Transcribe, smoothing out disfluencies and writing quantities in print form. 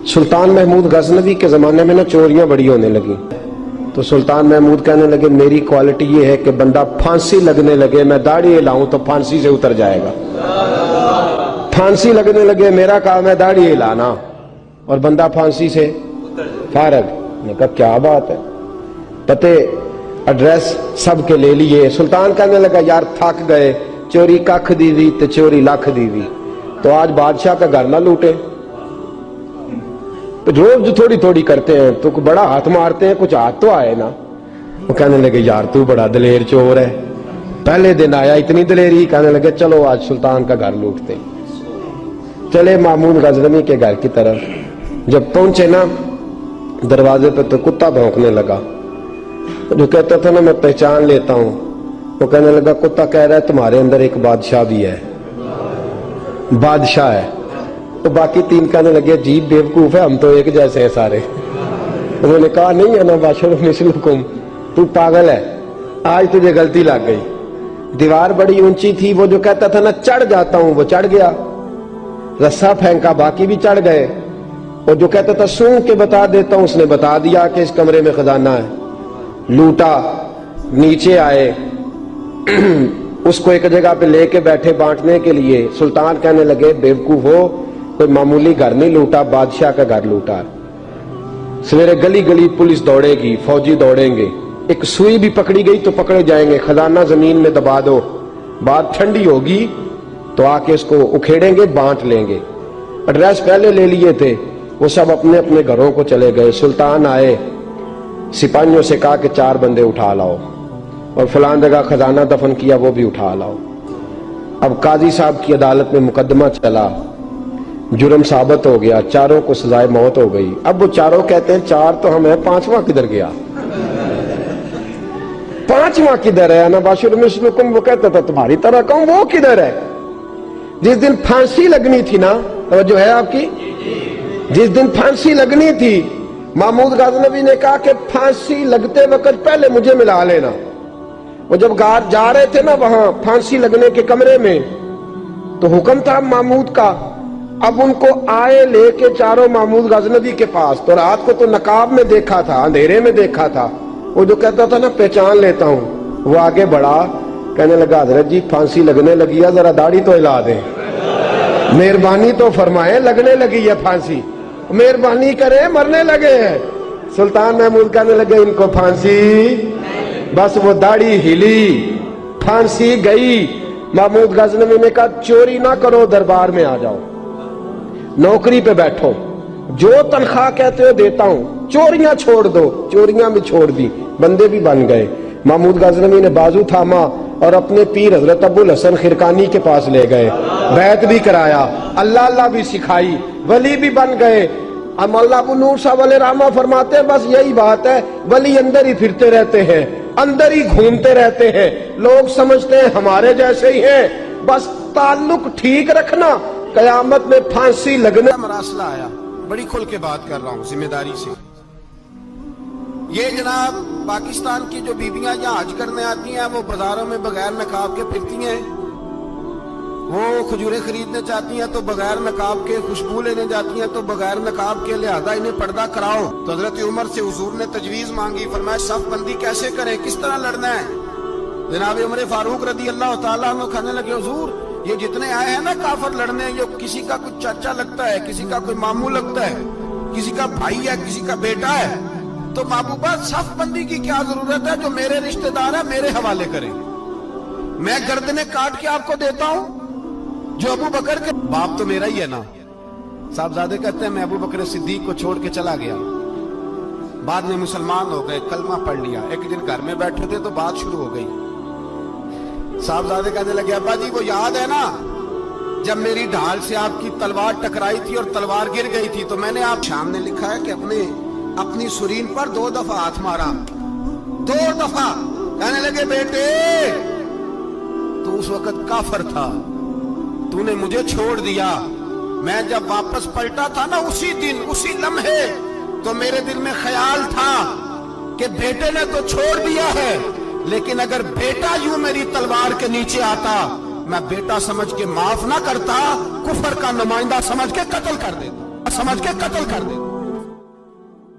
सुल्तान महमूद गजनवी के ज़माने में ना चोरियां बड़ी होने लगी। तो सुल्तान महमूद कहने लगे मेरी क्वालिटी ये है कि बंदा फांसी लगने लगे मैं दाढ़ी हिलाऊं तो फांसी से उतर जाएगा। फांसी लगने लगे मेरा काम है दाढ़ी हिलाना और बंदा फांसी से फारग। ने कहा क्या बात है, पते एड्रेस सब के ले लिए। सुल्तान कहने लगा यार थक गए, चोरी कख दीवी तो चोरी लख दीवी, तो आज बादशाह का घर ना लूटे। रोज थोड़ी थोड़ी करते हैं तो बड़ा हाथ मारते हैं, कुछ हाथ तो आए ना। वो कहने लगे यार तू बड़ा दलेर चोर है, पहले दिन आया इतनी दलेरी। कहने लगे चलो आज सुल्तान का घर लूटते। चले महमूद गजनवी के घर की तरफ। जब पहुंचे ना दरवाजे पे तो कुत्ता भौंकने लगा। जो कहता था ना मैं पहचान लेता हूं, वो कहने लगा कुत्ता कह रहा है तुम्हारे अंदर एक बादशाह भी है, बादशाह है। तो बाकी तीन कहने लगे अजीब बेवकूफ है, हम तो एक जैसे हैं सारे। उन्होंने कहा नहीं है ना बादशाह मिसलुकुम, तू पागल है, आज तुझे गलती लग गई। दीवार बड़ी ऊंची थी, वो जो कहता था ना चढ़ जाता हूं वो चढ़ गया। रस्सा फेंका बाकी भी चढ़ गए। और जो कहता था सूंघ के बता देता हूं, उसने बता दिया कि इस कमरे में खजाना है। लूटा, नीचे आए, उसको एक जगह पे लेके बैठे बांटने के लिए। सुल्तान कहने लगे बेवकूफ हो, कोई मामूली घर नहीं लूटा, बादशाह का घर लूटा। सवेरे गली गली पुलिस दौड़ेगी, फौजी दौड़ेंगे, एक सुई भी पकड़ी गई तो पकड़े जाएंगे। खजाना जमीन में दबा दो, बात ठंडी होगी तो आके इसको उखेड़ेंगे, बांट लेंगे। एड्रेस पहले ले लिए थे, वो सब अपने अपने घरों को चले गए। सुल्तान आए, सिपाहियों से कहा कि 4 बंदे उठा लाओ और फलान जगह खजाना दफन किया वो भी उठा लाओ। अब काजी साहब की अदालत में मुकदमा चला, जुर्म साबित हो गया, चारों को सजाए मौत हो गई। अब वो चारों कहते हैं 4 तो हम है, 5वां किधर गया? 5वां किधर है? अनबाशुर मिस्लुकुम, वो कहता था तुम्हारी तरह कहूं, वो किधर है? जिस दिन फांसी लगनी थी ना, तो जो है आपकी, जिस दिन फांसी लगनी थी, महमूद गजनवी ने कहा कि फांसी लगते वक्त पहले मुझे मिला लेना। वो जब जा रहे थे ना वहां फांसी लगने के कमरे में, तो हुक्म था महमूद का। अब उनको आए लेके चारों महमूद गजनवी के पास। तो रात को तो नकाब में देखा था, अंधेरे में देखा था। वो जो कहता था ना पहचान लेता हूं, वो आगे बढ़ा, कहने लगा हजरत जी फांसी लगने लगी है, जरा दाढ़ी तो हिला दें, मेहरबानी तो फरमाए, लगने लगी है फांसी, मेहरबानी करे, मरने लगे हैं। सुल्तान महमूद कहने लगे इनको फांसी, बस वो दाढ़ी हिली, फांसी गई। महमूद गजनवी ने कहा चोरी ना करो, दरबार में आ जाओ, नौकरी पे बैठो, जो तनख्वाह कहते हो देता हूं, चोरियां छोड़ दो। चोरियां भी छोड़ दी, बंदे भी बन गए। महमूद गजनवी ने बाजू थामा और अपने पीर हजरत अबुल हसन खिरकानी के पास ले गए, बैत भी कराया, अल्लाह अल्लाह भी सिखाई, वली भी बन गए। मौला अबू नूर साहब वाले रामा फरमाते हैं बस यही बात है, वली अंदर ही फिरते रहते हैं, अंदर ही घूमते रहते हैं, लोग समझते हैं हमारे जैसे ही हैं। बस ताल्लुक ठीक रखना, कयामत में फांसी लगने मरासला आया। बड़ी खुल के बात कर रहा हूं जिम्मेदारी से। ये जनाब पाकिस्तान की जो बीबियां यहाँ हज करने आती हैं, वो बाजारों में बगैर नकाब के फिरती हैं। वो खजूरें खरीदने चाहती हैं तो बगैर नकाब के, खुशबू लेने जाती हैं तो बगैर नकाब के, लिहाजा इन्हें पर्दा कराओ। तो हजरत उमर से हुजूर ने तजवीज मांगी, फरमाया सफ बंदी कैसे करें, किस तरह लड़ना है? जनाब उमर फारूक रदी अल्लाह तआला अन्हु कहने लगे हुजूर ये जितने आए हैं ना काफिर लड़ने, ये किसी का कुछ चाचा लगता है, किसी का कोई मामू लगता है, किसी का भाई है, किसी का बेटा है, तो महबूबा सफ बंदी की क्या जरूरत है? जो मेरे रिश्तेदार है मेरे हवाले करें, मैं गर्दनें काट के आपको देता हूं। जो अबू बकर के बाप तो मेरा ही है ना। साहबजादे कहते हैं मैं अबू बकर सिद्दीक को छोड़ के चला गया, बाद में मुसलमान हो गए, कलमा पढ़ लिया। एक दिन घर में बैठे थे तो बात शुरू हो गई। साहबजादे कहने लगे अब्बा जी वो याद है ना जब मेरी ढाल से आपकी तलवार टकराई थी और तलवार गिर गई थी, तो मैंने आप सामने लिखा है कि अपनी सुरीन पर 2 दफा हाथ मारा, 2 दफा। कहने लगे बेटे तू उस वक्त काफर था, तूने मुझे छोड़ दिया। मैं जब वापस पलटा था ना उसी दिन उसी लम्हे, तो मेरे दिल में ख्याल था कि बेटे ने तो छोड़ दिया है, लेकिन अगर बेटा यूं मेरी तलवार के नीचे आता, मैं बेटा समझ के माफ ना करता, कुफर का नुमाइंदा समझ के कत्ल कर देता। سمجھ کے قتل کر دے.